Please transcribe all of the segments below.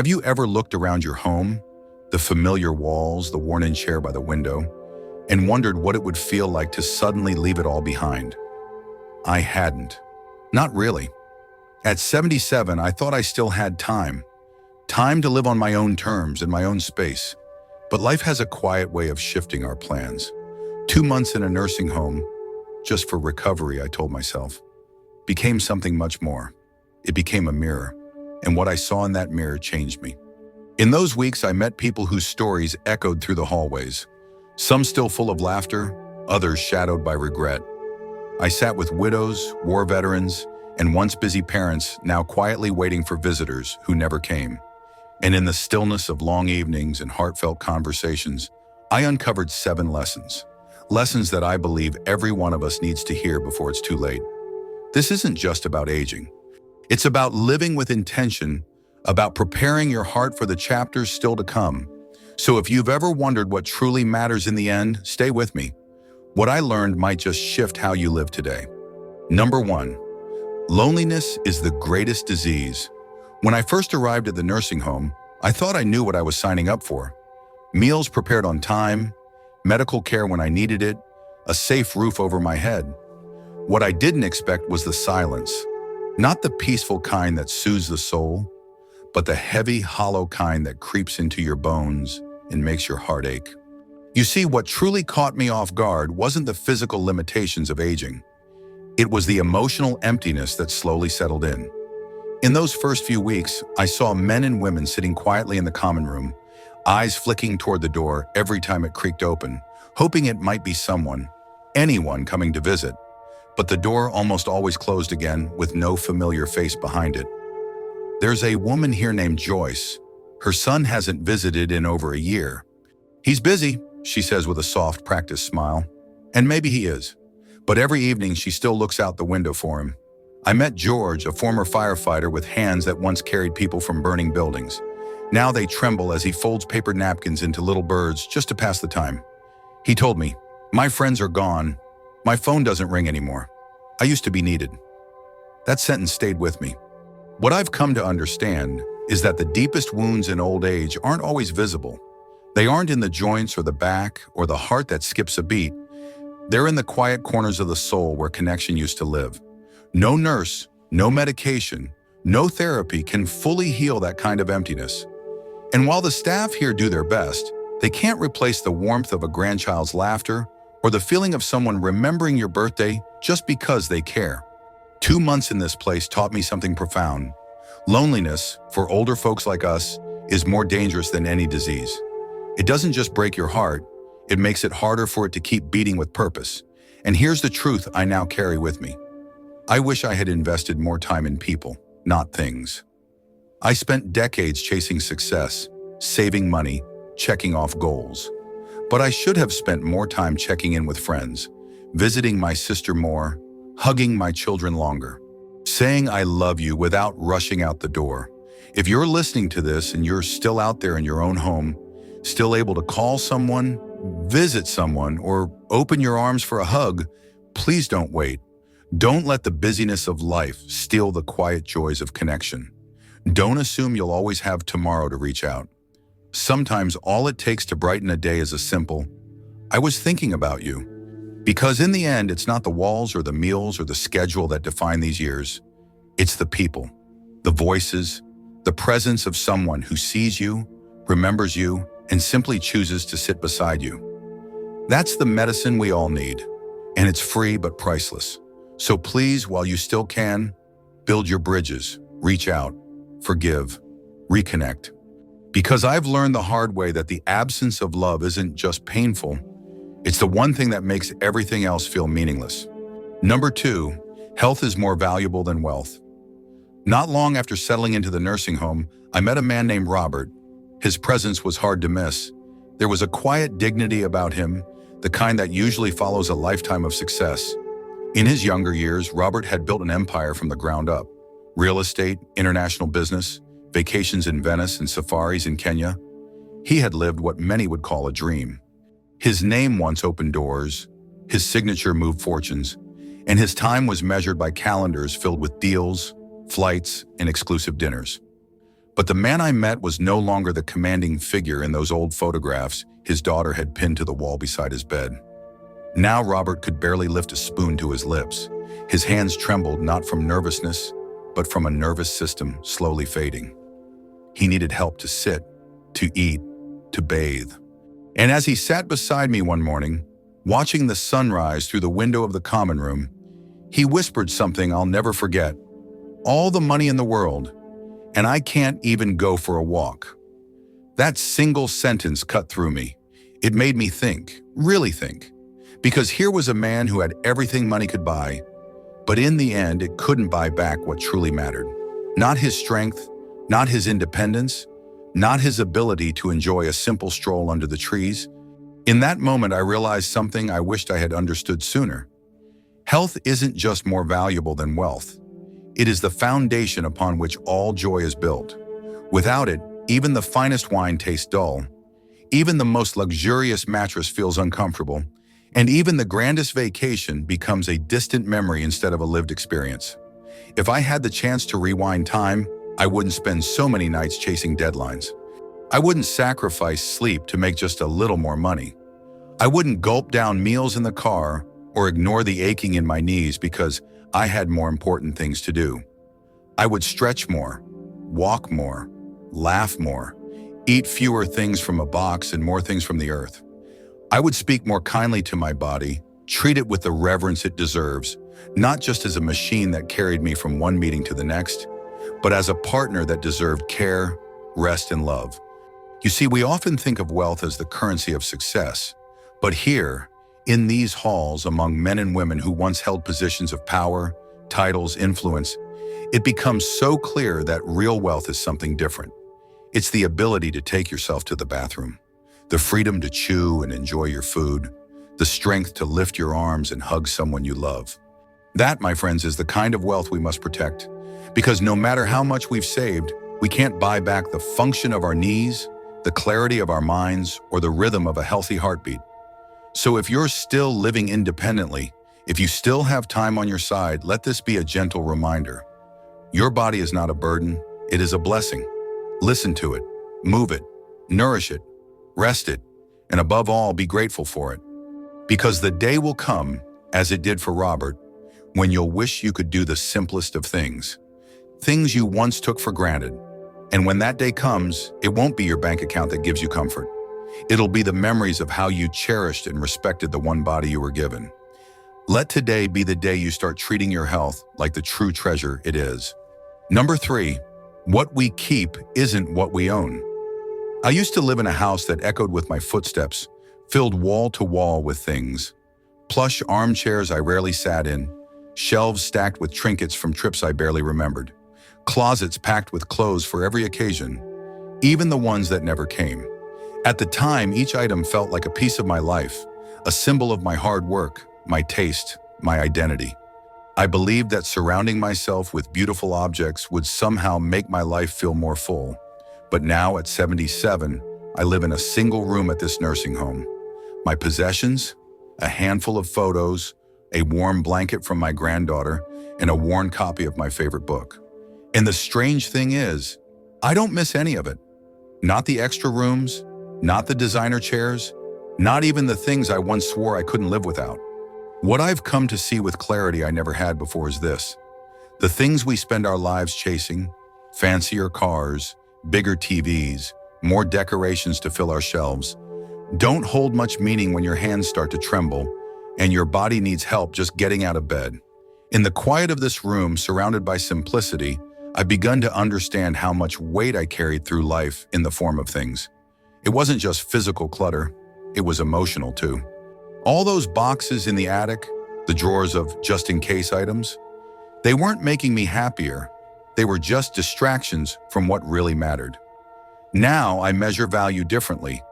Have you ever looked around your home, the familiar walls, the worn-in chair by the window, and wondered what it would feel like to suddenly leave it all behind? I hadn't. Not really. At 77, I thought I still had time. Time to live on my own terms in my own space. But life has a quiet way of shifting our plans. 2 months in a nursing home, just for recovery, I told myself, became something much more. It became a mirror, and what I saw in that mirror changed me. In those weeks, I met people whose stories echoed through the hallways, some still full of laughter, others shadowed by regret. I sat with widows, war veterans, and once busy parents now quietly waiting for visitors who never came. And in the stillness of long evenings and heartfelt conversations, I uncovered 7 lessons. Lessons that I believe every one of us needs to hear before it's too late. This isn't just about aging. It's about living with intention, about preparing your heart for the chapters still to come. So if you've ever wondered what truly matters in the end, stay with me. What I learned might just shift how you live today. Number 1, loneliness is the greatest disease. When I first arrived at the nursing home, I thought I knew what I was signing up for. Meals prepared on time, medical care when I needed it, a safe roof over my head. What I didn't expect was the silence. Not the peaceful kind that soothes the soul, but the heavy, hollow kind that creeps into your bones and makes your heart ache. You see, what truly caught me off guard wasn't the physical limitations of aging. It was the emotional emptiness that slowly settled in. In those first few weeks, I saw men and women sitting quietly in the common room, eyes flicking toward the door every time it creaked open, hoping it might be someone, anyone coming to visit. But the door almost always closed again with no familiar face behind it. There's a woman here named Joyce. Her son hasn't visited in over a year. He's busy, she says with a soft, practiced smile. And maybe he is. But every evening she still looks out the window for him. I met George, a former firefighter with hands that once carried people from burning buildings. Now they tremble as he folds paper napkins into little birds just to pass the time. He told me, "My friends are gone. My phone doesn't ring anymore. I used to be needed." That sentence stayed with me. What I've come to understand is that the deepest wounds in old age aren't always visible. They aren't in the joints or the back or the heart that skips a beat. They're in the quiet corners of the soul where connection used to live. No nurse, no medication, no therapy can fully heal that kind of emptiness. And while the staff here do their best, they can't replace the warmth of a grandchild's laughter or the feeling of someone remembering your birthday just because they care. 2 months in this place taught me something profound. Loneliness, for older folks like us, is more dangerous than any disease. It doesn't just break your heart, it makes it harder for it to keep beating with purpose. And here's the truth I now carry with me. I wish I had invested more time in people, not things. I spent decades chasing success, saving money, checking off goals. But I should have spent more time checking in with friends, visiting my sister more, hugging my children longer, saying I love you without rushing out the door. If you're listening to this and you're still out there in your own home, still able to call someone, visit someone, or open your arms for a hug, please don't wait. Don't let the busyness of life steal the quiet joys of connection. Don't assume you'll always have tomorrow to reach out. Sometimes all it takes to brighten a day is a simple, "I was thinking about you." Because in the end, it's not the walls or the meals or the schedule that define these years. It's the people, the voices, the presence of someone who sees you, remembers you, and simply chooses to sit beside you. That's the medicine we all need, and it's free but priceless. So please, while you still can, build your bridges, reach out, forgive, reconnect. Because I've learned the hard way that the absence of love isn't just painful, it's the one thing that makes everything else feel meaningless. Number 2, health is more valuable than wealth. Not long after settling into the nursing home, I met a man named Robert. His presence was hard to miss. There was a quiet dignity about him, the kind that usually follows a lifetime of success. In his younger years, Robert had built an empire from the ground up. Real estate, international business, vacations in Venice and safaris in Kenya. He had lived what many would call a dream. His name once opened doors, his signature moved fortunes, and his time was measured by calendars filled with deals, flights, and exclusive dinners. But the man I met was no longer the commanding figure in those old photographs his daughter had pinned to the wall beside his bed. Now Robert could barely lift a spoon to his lips. His hands trembled not from nervousness, but from a nervous system slowly fading. He needed help to sit, to eat, to bathe. And as he sat beside me one morning, watching the sunrise through the window of the common room, he whispered something I'll never forget. "All the money in the world, and I can't even go for a walk." That single sentence cut through me. It made me think, really think, because here was a man who had everything money could buy, but in the end, it couldn't buy back what truly mattered. Not his strength, not his independence, not his ability to enjoy a simple stroll under the trees. In that moment, I realized something I wished I had understood sooner. Health isn't just more valuable than wealth. It is the foundation upon which all joy is built. Without it, even the finest wine tastes dull. Even the most luxurious mattress feels uncomfortable. And even the grandest vacation becomes a distant memory instead of a lived experience. If I had the chance to rewind time, I wouldn't spend so many nights chasing deadlines. I wouldn't sacrifice sleep to make just a little more money. I wouldn't gulp down meals in the car or ignore the aching in my knees because I had more important things to do. I would stretch more, walk more, laugh more, eat fewer things from a box and more things from the earth. I would speak more kindly to my body, treat it with the reverence it deserves, not just as a machine that carried me from one meeting to the next, but as a partner that deserved care, rest, and love. You see, we often think of wealth as the currency of success, but here, in these halls among men and women who once held positions of power, titles, influence, it becomes so clear that real wealth is something different. It's the ability to take yourself to the bathroom, the freedom to chew and enjoy your food, the strength to lift your arms and hug someone you love. That, my friends, is the kind of wealth we must protect, because no matter how much we've saved, we can't buy back the function of our knees, the clarity of our minds, or the rhythm of a healthy heartbeat. So if you're still living independently, if you still have time on your side, let this be a gentle reminder. Your body is not a burden, it is a blessing. Listen to it, move it, nourish it, rest it, and above all, be grateful for it. Because the day will come, as it did for Robert, when you'll wish you could do the simplest of things you once took for granted. And when that day comes, it won't be your bank account that gives you comfort. It'll be the memories of how you cherished and respected the one body you were given. Let today be the day you start treating your health like the true treasure it is. Number 3, what we keep isn't what we own. I used to live in a house that echoed with my footsteps, filled wall to wall with things. Plush armchairs I rarely sat in, shelves stacked with trinkets from trips I barely remembered, closets packed with clothes for every occasion, even the ones that never came. At the time, each item felt like a piece of my life, a symbol of my hard work, my taste, my identity. I believed that surrounding myself with beautiful objects would somehow make my life feel more full. But now, at 77, I live in a single room at this nursing home. My possessions, a handful of photos, a warm blanket from my granddaughter, and a worn copy of my favorite book. And the strange thing is, I don't miss any of it. Not the extra rooms, not the designer chairs, not even the things I once swore I couldn't live without. What I've come to see with clarity I never had before is this. The things we spend our lives chasing, fancier cars, bigger TVs, more decorations to fill our shelves, don't hold much meaning when your hands start to tremble and your body needs help just getting out of bed. In the quiet of this room, surrounded by simplicity, I've begun to understand how much weight I carried through life in the form of things. It wasn't just physical clutter, it was emotional too. All those boxes in the attic, the drawers of just-in-case items, they weren't making me happier. They were just distractions from what really mattered. Now I measure value differently.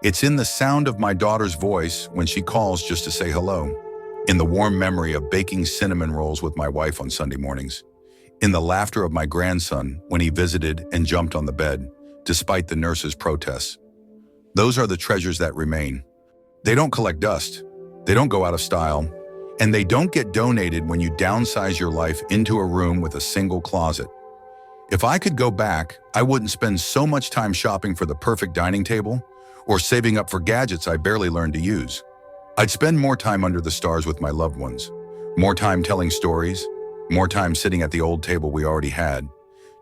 It's in the sound of my daughter's voice when she calls just to say hello, in the warm memory of baking cinnamon rolls with my wife on Sunday mornings, in the laughter of my grandson when he visited and jumped on the bed, despite the nurse's protests. Those are the treasures that remain. They don't collect dust, they don't go out of style, and they don't get donated when you downsize your life into a room with a single closet. If I could go back, I wouldn't spend so much time shopping for the perfect dining table or saving up for gadgets I barely learned to use. I'd spend more time under the stars with my loved ones, more time telling stories, more time sitting at the old table we already had,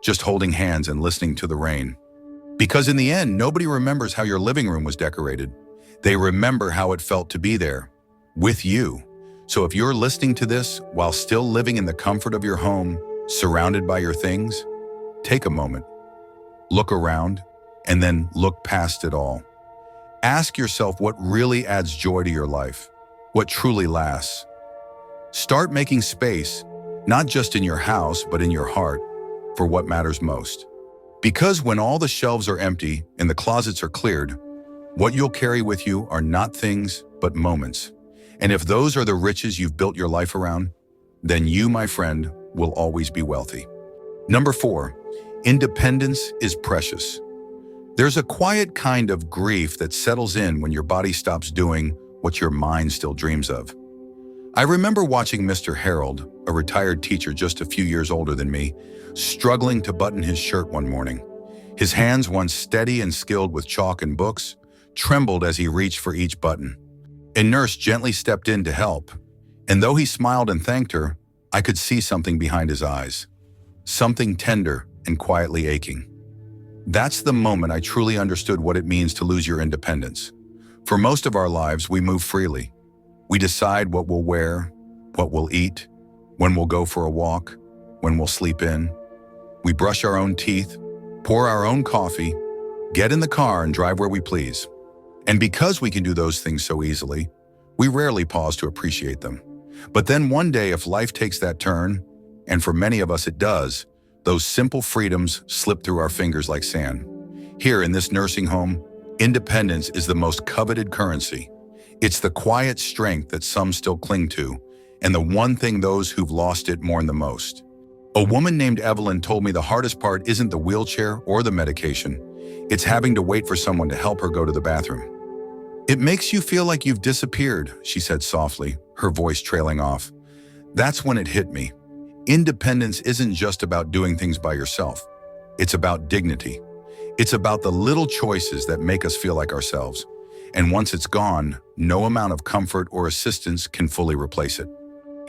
just holding hands and listening to the rain. Because in the end, nobody remembers how your living room was decorated. They remember how it felt to be there, with you. So if you're listening to this while still living in the comfort of your home, surrounded by your things, take a moment, look around, and then look past it all. Ask yourself what really adds joy to your life, what truly lasts. Start making space, not just in your house, but in your heart, for what matters most. Because when all the shelves are empty and the closets are cleared, what you'll carry with you are not things, but moments. And if those are the riches you've built your life around, then you, my friend, will always be wealthy. Number 4, independence is precious. There's a quiet kind of grief that settles in when your body stops doing what your mind still dreams of. I remember watching Mr. Harold, a retired teacher just a few years older than me, struggling to button his shirt one morning. His hands, once steady and skilled with chalk and books, trembled as he reached for each button. A nurse gently stepped in to help, and though he smiled and thanked her, I could see something behind his eyes. Something tender and quietly aching. That's the moment I truly understood what it means to lose your independence. For most of our lives, we move freely. We decide what we'll wear, what we'll eat, when we'll go for a walk, when we'll sleep in. We brush our own teeth, pour our own coffee, get in the car and drive where we please. And because we can do those things so easily, we rarely pause to appreciate them. But then one day, if life takes that turn, and for many of us it does, those simple freedoms slip through our fingers like sand. Here in this nursing home, independence is the most coveted currency. It's the quiet strength that some still cling to, and the one thing those who've lost it mourn the most. A woman named Evelyn told me the hardest part isn't the wheelchair or the medication. It's having to wait for someone to help her go to the bathroom. "It makes you feel like you've disappeared," she said softly, her voice trailing off. That's when it hit me. Independence isn't just about doing things by yourself. It's about dignity. It's about the little choices that make us feel like ourselves. And once it's gone, no amount of comfort or assistance can fully replace it.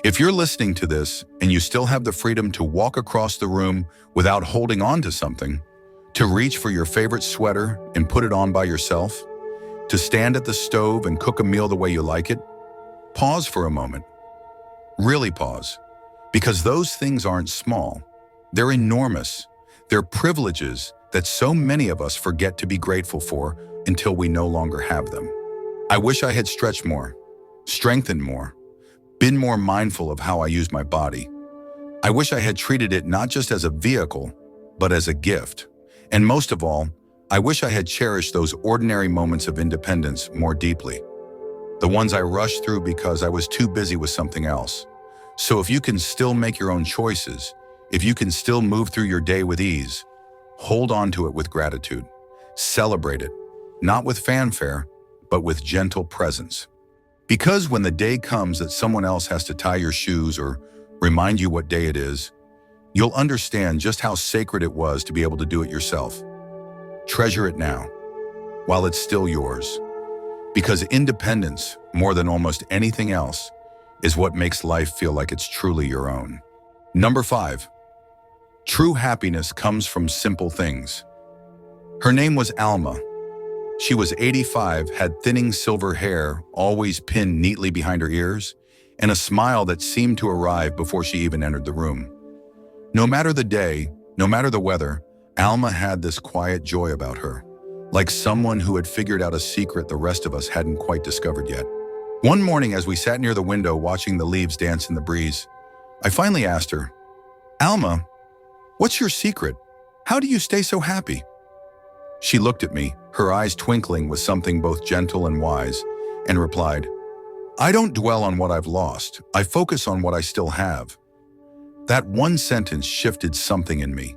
If you're listening to this and you still have the freedom to walk across the room without holding on to something, to reach for your favorite sweater and put it on by yourself, to stand at the stove and cook a meal the way you like it, pause for a moment. Really pause. Because those things aren't small. They're enormous. They're privileges that so many of us forget to be grateful for until we no longer have them. I wish I had stretched more, strengthened more, been more mindful of how I use my body. I wish I had treated it not just as a vehicle, but as a gift. And most of all, I wish I had cherished those ordinary moments of independence more deeply. The ones I rushed through because I was too busy with something else. So if you can still make your own choices, if you can still move through your day with ease, hold on to it with gratitude. Celebrate it, not with fanfare, but with gentle presence. Because when the day comes that someone else has to tie your shoes or remind you what day it is, you'll understand just how sacred it was to be able to do it yourself. Treasure it now, while it's still yours. Because independence, more than almost anything else, is what makes life feel like it's truly your own. Number 5, true happiness comes from simple things. Her name was Alma. She was 85, had thinning silver hair, always pinned neatly behind her ears, and a smile that seemed to arrive before she even entered the room. No matter the day, no matter the weather, Alma had this quiet joy about her, like someone who had figured out a secret the rest of us hadn't quite discovered yet. One morning, as we sat near the window watching the leaves dance in the breeze, I finally asked her, "Alma, what's your secret? How do you stay so happy?" She looked at me, her eyes twinkling with something both gentle and wise, and replied, "I don't dwell on what I've lost. I focus on what I still have." That one sentence shifted something in me.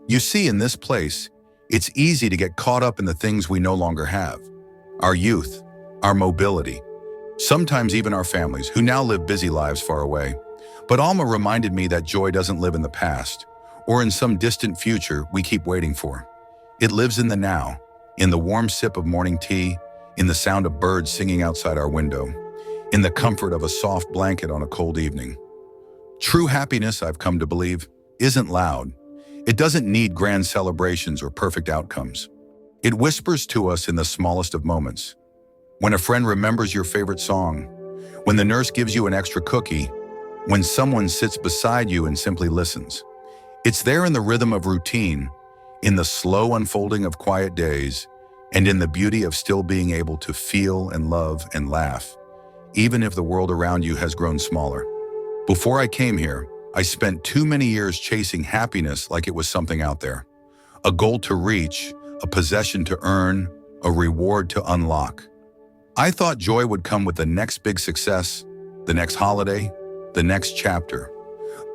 You see, in this place, it's easy to get caught up in the things we no longer have. Our youth, our mobility, sometimes even our families, who now live busy lives far away. But Alma reminded me that joy doesn't live in the past or in some distant future we keep waiting for. It lives in the now, in the warm sip of morning tea, in the sound of birds singing outside our window, in the comfort of a soft blanket on a cold evening. True happiness, I've come to believe, isn't loud. It doesn't need grand celebrations or perfect outcomes. It whispers to us in the smallest of moments. When a friend remembers your favorite song, when the nurse gives you an extra cookie, when someone sits beside you and simply listens. It's there in the rhythm of routine, in the slow unfolding of quiet days, and in the beauty of still being able to feel and love and laugh, even if the world around you has grown smaller. Before I came here, I spent too many years chasing happiness like it was something out there. A goal to reach, a possession to earn, a reward to unlock. I thought joy would come with the next big success, the next holiday, the next chapter.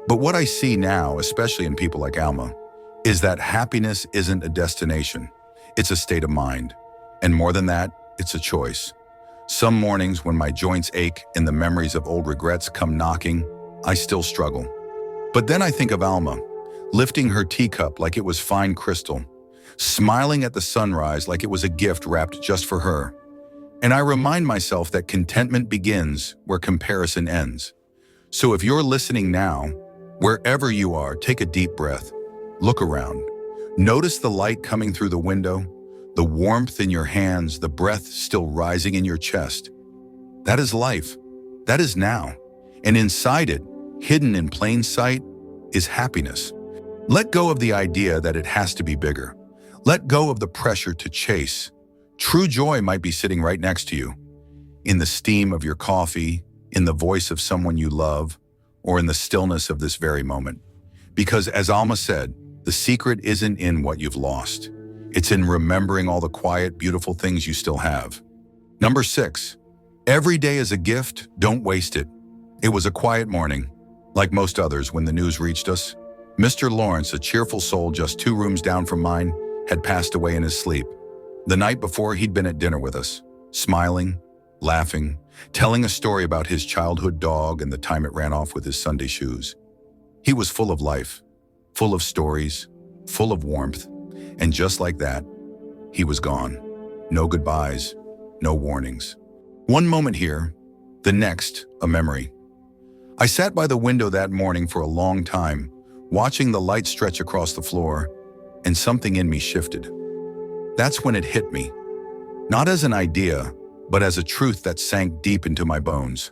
But what I see now, especially in people like Alma, is that happiness isn't a destination. It's a state of mind. And more than that, it's a choice. Some mornings when my joints ache and the memories of old regrets come knocking, I still struggle. But then I think of Alma, lifting her teacup like it was fine crystal, smiling at the sunrise like it was a gift wrapped just for her. And I remind myself that contentment begins where comparison ends. So if you're listening now, wherever you are, take a deep breath. Look around. Notice the light coming through the window, the warmth in your hands, the breath still rising in your chest. That is life. That is now. And inside it, hidden in plain sight, is happiness. Let go of the idea that it has to be bigger. Let go of the pressure to chase. True joy might be sitting right next to you, in the steam of your coffee, in the voice of someone you love, or in the stillness of this very moment. Because as Alma said, the secret isn't in what you've lost. It's in remembering all the quiet, beautiful things you still have. Number 6, every day is a gift, don't waste it. It was a quiet morning, like most others when the news reached us. Mr. Lawrence, a cheerful soul just 2 rooms down from mine, had passed away in his sleep. The night before, he'd been at dinner with us, smiling, laughing, telling a story about his childhood dog and the time it ran off with his Sunday shoes. He was full of life, full of stories, full of warmth, and just like that, he was gone. No goodbyes, no warnings. One moment here, the next, a memory. I sat by the window that morning for a long time, watching the light stretch across the floor, and something in me shifted. That's when it hit me, not as an idea, but as a truth that sank deep into my bones.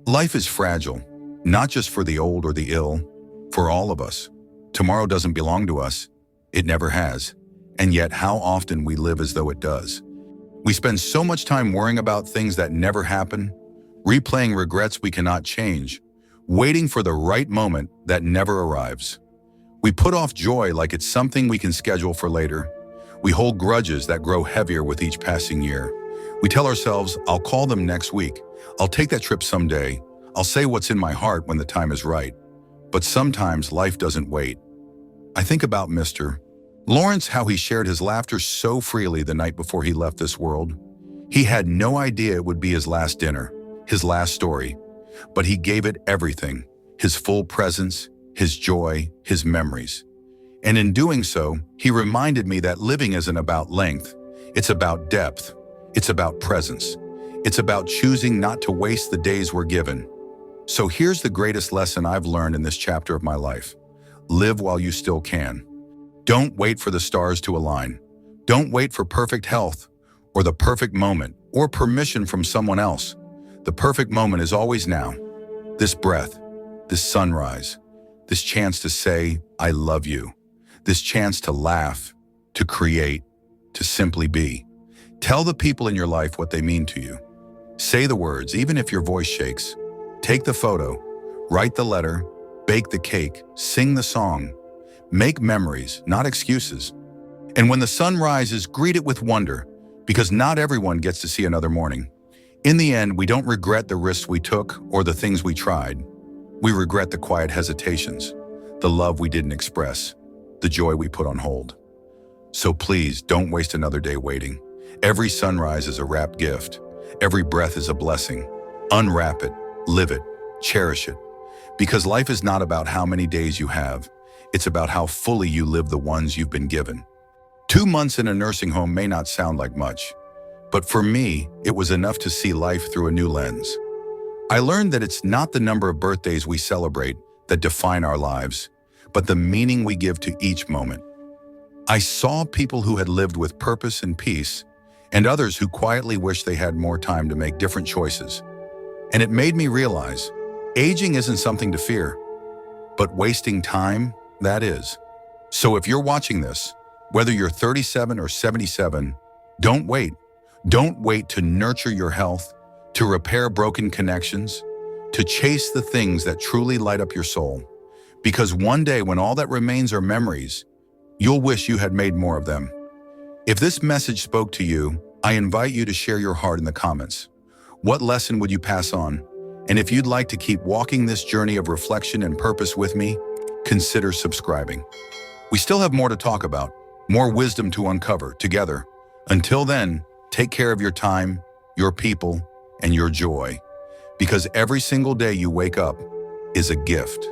Life is fragile, not just for the old or the ill, for all of us. Tomorrow doesn't belong to us. It never has. And yet how often we live as though it does. We spend so much time worrying about things that never happen, replaying regrets we cannot change, waiting for the right moment that never arrives. We put off joy like it's something we can schedule for later. We hold grudges that grow heavier with each passing year. We tell ourselves, I'll call them next week. I'll take that trip someday. I'll say what's in my heart when the time is right. But sometimes life doesn't wait. I think about Mr. Lawrence, how he shared his laughter so freely the night before he left this world. He had no idea it would be his last dinner, his last story, but he gave it everything, his full presence, his joy, his memories. And in doing so, he reminded me that living isn't about length. It's about depth. It's about presence. It's about choosing not to waste the days we're given. So here's the greatest lesson I've learned in this chapter of my life. Live while you still can. Don't wait for the stars to align. Don't wait for perfect health or the perfect moment or permission from someone else. The perfect moment is always now. This breath, this sunrise, this chance to say, I love you. This chance to laugh, to create, to simply be. Tell the people in your life what they mean to you. Say the words, even if your voice shakes. Take the photo, write the letter, bake the cake, sing the song. Make memories, not excuses. And when the sun rises, greet it with wonder, because not everyone gets to see another morning. In the end, we don't regret the risks we took or the things we tried. We regret the quiet hesitations, the love we didn't express, the joy we put on hold. So please don't waste another day waiting. Every sunrise is a wrapped gift. Every breath is a blessing. Unwrap it, live it, cherish it. Because life is not about how many days you have. It's about how fully you live the ones you've been given. 2 months in a nursing home may not sound like much, but for me, it was enough to see life through a new lens. I learned that it's not the number of birthdays we celebrate that define our lives, but the meaning we give to each moment. I saw people who had lived with purpose and peace, and others who quietly wished they had more time to make different choices. And it made me realize, aging isn't something to fear, but wasting time, that is. So if you're watching this, whether you're 37 or 77, don't wait. Don't wait to nurture your health, to repair broken connections, to chase the things that truly light up your soul. Because one day when all that remains are memories, you'll wish you had made more of them. If this message spoke to you, I invite you to share your heart in the comments. What lesson would you pass on? And if you'd like to keep walking this journey of reflection and purpose with me, consider subscribing. We still have more to talk about, more wisdom to uncover together. Until then, take care of your time, your people, and your joy, because every single day you wake up is a gift.